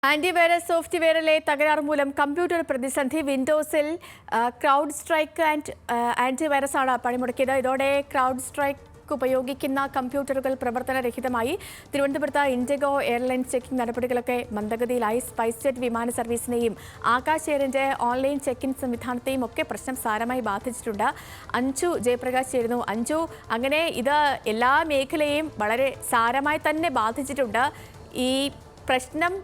Antivirus സോഫ്റ്റ്വെയറിലെ തകരാർ മൂലം computer പ്രതിസന്ധി. വിൻഡോസിൽ ക്രൗഡ് സ്ട്രൈക്ക് ആന്റിവൈറസ് ആണ് പണിമുടക്കിയത്. ഇതോടെ ക്രൗഡ് സ്ട്രൈക്ക് ഉപയോഗിക്കുന്ന കമ്പ്യൂട്ടറുകൾ പ്രവർത്തനരഹിതമായി. തിരുവനന്തപുരത്ത് ഇൻഡിഗോ എയർലൈൻസ് ചെക്കിംഗ് നടപടികളൊക്കെ മന്ദഗതിയിലായി. സ്പൈസ് ജെറ്റ് വിമാന സർവീസിനെയും ആകാശ് എയറിന്റെ ഓൺലൈൻ ചെക്കിംഗ് സംവിധാനത്തെയും ഒക്കെ പ്രശ്നം സാരമായി ബാധിച്ചിട്ടുണ്ട്. അഞ്ജു ജയപ്രകാശ് ചേരുന്നു. അഞ്ജു, അങ്ങനെ ഇത് എല്ലാ മേഖലയെയും വളരെ സാരമായി തന്നെ ബാധിച്ചിട്ടുണ്ട്. ഈ പ്രശ്നം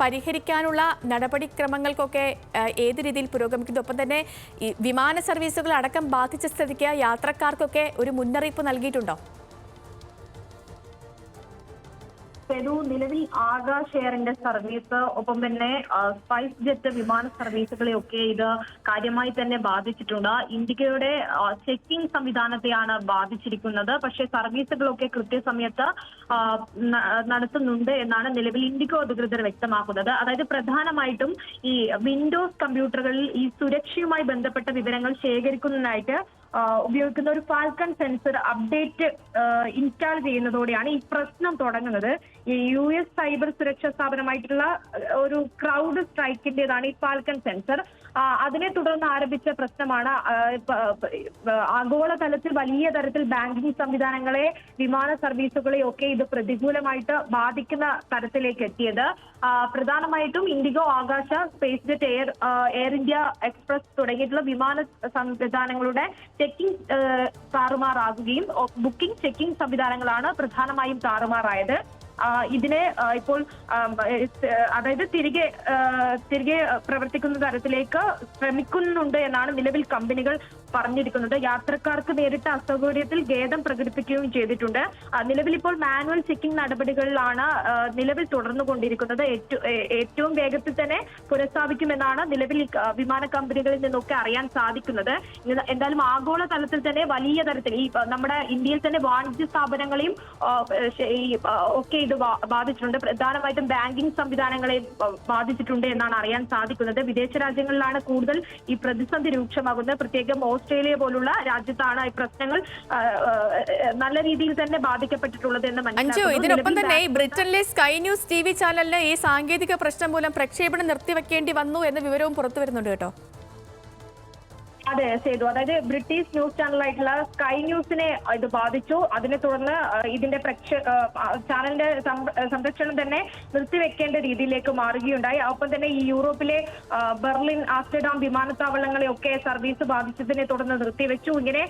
പരിഹരിക്കാനുള്ള നടപടിക്രമങ്ങൾക്കൊക്കെ ഏത് രീതിയിൽ പുരോഗമിക്കുന്നു? ഒപ്പം തന്നെ ഈ വിമാന സർവീസുകൾ അടക്കം ബാധിച്ച സ്ഥിതിക്ക് യാത്രക്കാർക്കൊക്കെ ഒരു മുന്നറിയിപ്പ് നൽകിയിട്ടുണ്ടോ? നിലവിൽ ആകാശ് എയറിന്റെ സർവീസ്, ഒപ്പം തന്നെ സ്പൈസ് ജെറ്റ് വിമാന സർവീസുകളെയൊക്കെ ഇത് കാര്യമായി തന്നെ ബാധിച്ചിട്ടുണ്ട്. ഇൻഡിഗോയുടെ ചെക്കിംഗ് സംവിധാനത്തെയാണ് ബാധിച്ചിരിക്കുന്നത്. പക്ഷേ സർവീസുകളൊക്കെ കൃത്യസമയത്ത് നടത്തുന്നുണ്ട് എന്നാണ് നിലവിൽ ഇൻഡിഗോ അധികൃതർ വ്യക്തമാക്കുന്നത്. അതായത് പ്രധാനമായിട്ടും ഈ വിൻഡോസ് കമ്പ്യൂട്ടറുകളിൽ ഈ സുരക്ഷയുമായി ബന്ധപ്പെട്ട വിവരങ്ങൾ ശേഖരിക്കുന്നതിനായിട്ട് ഉപയോഗിക്കുന്ന ഒരു ഫാൽക്കൺ സെൻസർ അപ്ഡേറ്റ് ഇൻസ്റ്റാൾ ചെയ്യുന്നതോടെയാണ് ഈ പ്രശ്നം തുടങ്ങുന്നത്. ഈ US സൈബർ സുരക്ഷാ സ്ഥാപനമായിട്ടുള്ള ഒരു ക്രൗഡ് സ്ട്രൈക്കിന്റേതാണ് ഈ ഫാൽക്കൺ സെൻസർ. അതിനെ തുടർന്ന് ആരംഭിച്ച പ്രശ്നമാണ് ആഗോളതലത്തിൽ വലിയ തരത്തിൽ ബാങ്കിംഗ് സംവിധാനങ്ങളെ, വിമാന സർവീസുകളെയൊക്കെ ഇത് പ്രതികൂലമായിട്ട് ബാധിക്കുന്ന തരത്തിലേക്ക് എത്തിയത്. പ്രധാനമായിട്ടും ഇൻഡിഗോ, ആകാശ, space jet, air India express തുടങ്ങിയിട്ടുള്ള വിമാന സംവിധാനങ്ങളുടെ ചെക്കിംഗ് താറുമാറാകുകയും ബുക്കിംഗ് ചെക്കിംഗ് സംവിധാനങ്ങളാണ് പ്രധാനമായും താറുമാറായത്. ഇതിനെ ഇപ്പോൾ അതായത് തിരികെ പ്രവർത്തിക്കുന്ന തരത്തിലേക്ക് ശ്രമിക്കുന്നുണ്ട് എന്നാണ് നിലവിൽ കമ്പനികൾ പറഞ്ഞിരിക്കുന്നത്. യാത്രക്കാർക്ക് നേരിട്ട അസൗകര്യത്തിൽ ഖേദം പ്രകടിപ്പിക്കുകയും ചെയ്തിട്ടുണ്ട്. നിലവിൽ ഇപ്പോൾ മാനുവൽ ചെക്കിംഗ് നടപടികളിലാണ് നിലവിൽ തുടർന്നുകൊണ്ടിരിക്കുന്നത്. ഏറ്റവും വേഗത്തിൽ തന്നെ പുനഃസ്ഥാപിക്കുമെന്നാണ് നിലവിൽ വിമാന കമ്പനികളിൽ നിന്നൊക്കെ അറിയാൻ സാധിക്കുന്നത്. എന്തായാലും ആഗോള തലത്തിൽ തന്നെ വലിയ തരത്തിൽ ഈ നമ്മുടെ ഇന്ത്യയിൽ തന്നെ വാണിജ്യ സ്ഥാപനങ്ങളെയും ഒക്കെ ഇത് ബാധിച്ചിട്ടുണ്ട്. പ്രധാനമായിട്ടും ബാങ്കിംഗ് സംവിധാനങ്ങളെ ബാധിച്ചിട്ടുണ്ട് എന്നാണ് അറിയാൻ സാധിക്കുന്നത്. വിദേശ രാജ്യങ്ങളിലാണ് കൂടുതൽ ഈ പ്രതിസന്ധി രൂക്ഷമാകുന്നത്. പ്രത്യേകം ഓസ്ട്രേലിയ പോലുള്ള രാജ്യത്താണ് ഈ പ്രശ്നങ്ങൾ നല്ല രീതിയിൽ തന്നെ ബാധിക്കപ്പെട്ടിട്ടുള്ളത് എന്ന് മനസ്സിലാക്കുന്നു. ഇതിനൊപ്പം തന്നെ ബ്രിട്ടനിലെ സ്കൈ ന്യൂസ് TV ചാനലിന് ഈ സാങ്കേതിക പ്രശ്നം മൂലം പ്രക്ഷേപണം നിർത്തിവെക്കേണ്ടി വന്നു എന്ന വിവരവും പുറത്തു വരുന്നുണ്ട് കേട്ടോ. അതെ സേതു, അതായത് ബ്രിട്ടീഷ് ന്യൂസ് ചാനലായിട്ടുള്ള സ്കൈ ന്യൂസിനെ ഇത് ബാധിച്ചു. അതിനെ തുടർന്ന് ഇതിന്റെ ചാനലിന്റെ സംരക്ഷണം തന്നെ നിർത്തിവെക്കേണ്ട രീതിയിലേക്ക് മാറുകയുണ്ടായി. ഒപ്പം തന്നെ ഈ യൂറോപ്പിലെ ബെർലിൻ, ആംസ്റ്റർഡാം വിമാനത്താവളങ്ങളെയൊക്കെ സർവീസ് ബാധിച്ചതിനെ തുടർന്ന് നിർത്തിവെച്ചു. ഇങ്ങനെ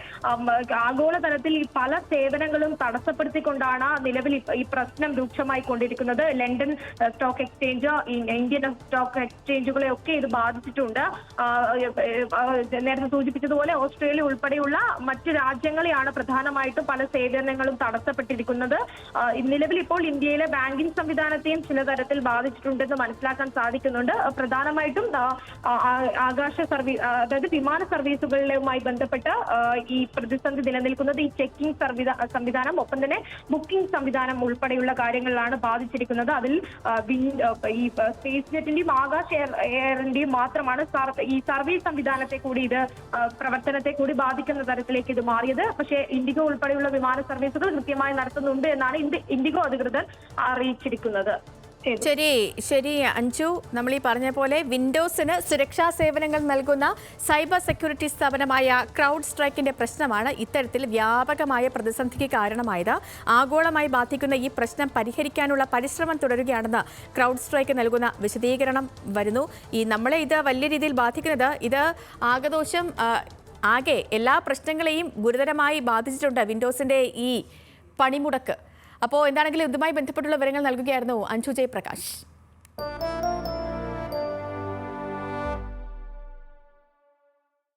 ആഗോളതലത്തിൽ ഈ പല സേവനങ്ങളും തടസ്സപ്പെടുത്തിക്കൊണ്ടാണ് നിലവിൽ ഈ പ്രശ്നം രൂക്ഷമായി കൊണ്ടിരിക്കുന്നത്. London stock exchange, Indian stock എക്സ്ചേഞ്ചുകളെയൊക്കെ ഇത് ബാധിച്ചിട്ടുണ്ട്. നേരത്തെ സൂചിപ്പിച്ചതുപോലെ ഓസ്ട്രേലിയ ഉൾപ്പെടെയുള്ള മറ്റ് രാജ്യങ്ങളെയാണ് പ്രധാനമായിട്ടും പല സേവനങ്ങളും തടസ്സപ്പെട്ടിരിക്കുന്നത്. നിലവിൽ ഇപ്പോൾ ഇന്ത്യയിലെ ബാങ്കിംഗ് സംവിധാനത്തെയും ചില തരത്തിൽ ബാധിച്ചിട്ടുണ്ടെന്ന് മനസ്സിലാക്കാൻ സാധിക്കുന്നുണ്ട്. പ്രധാനമായിട്ടും ആകാശ സർവീസ്, അതായത് വിമാന സർവീസുകളുമായി ബന്ധപ്പെട്ട് ഈ പ്രതിസന്ധി നിലനിൽക്കുന്നത് ഈ ചെക്കിംഗ് സംവിധാനം, ഒപ്പം തന്നെ ബുക്കിംഗ് സംവിധാനം ഉൾപ്പെടെയുള്ള കാര്യങ്ങളിലാണ് ബാധിച്ചിരിക്കുന്നത്. അതിൽ ഈ സ്പേസ് ജെറ്റിന്റെയും ആകാശ് എയറിന്റെയും മാത്രമാണ് ഈ സർവീസ് സംവിധാനത്തെ കൂടി ഇത് പ്രവർത്തനത്തെ കൂടി ബാധിക്കുന്ന തരത്തിലേക്ക് ഇത് മാറിയത്. പക്ഷേ ഇൻഡിഗോ ഉൾപ്പെടെയുള്ള വിമാന സർവീസുകൾ കൃത്യമായി നടത്തുന്നുണ്ട് എന്നാണ് ഇൻഡിഗോ അധികൃതർ അറിയിച്ചിരിക്കുന്നത്. ശരി അഞ്ജു, നമ്മൾ ഈ പറഞ്ഞ പോലെ വിൻഡോസിന് സുരക്ഷാ സേവനങ്ങൾ നൽകുന്ന സൈബർ സെക്യൂരിറ്റി സ്ഥാപനമായ ക്രൗഡ് സ്ട്രൈക്കിന്റെ പ്രശ്നമാണ് ഇത്തരത്തിൽ വ്യാപകമായ പ്രതിസന്ധിക്ക് കാരണമായത്. ആഗോളമായി ബാധിക്കുന്ന ഈ പ്രശ്നം പരിഹരിക്കാനുള്ള പരിശ്രമം തുടരുകയാണെന്ന് ക്രൗഡ് സ്ട്രൈക്ക് നൽകുന്ന വിശദീകരണം വരുന്നു. ഈ നമ്മളെ ഇത് വലിയ രീതിയിൽ ബാധിക്കുന്നത്, ഇത് ആകദോഷം ആകെ എല്ലാ പ്രശ്നങ്ങളെയും ഗുരുതരമായി ബാധിച്ചിട്ടുണ്ട് വിൻഡോസിന്റെ ഈ പണിമുടക്ക്. അപ്പോൾ എന്താണെങ്കിലും ഇതുമായി ബന്ധപ്പെട്ടുള്ള വിവരങ്ങൾ നൽകുകയായിരുന്നു അഞ്ജു ജയപ്രകാശ്.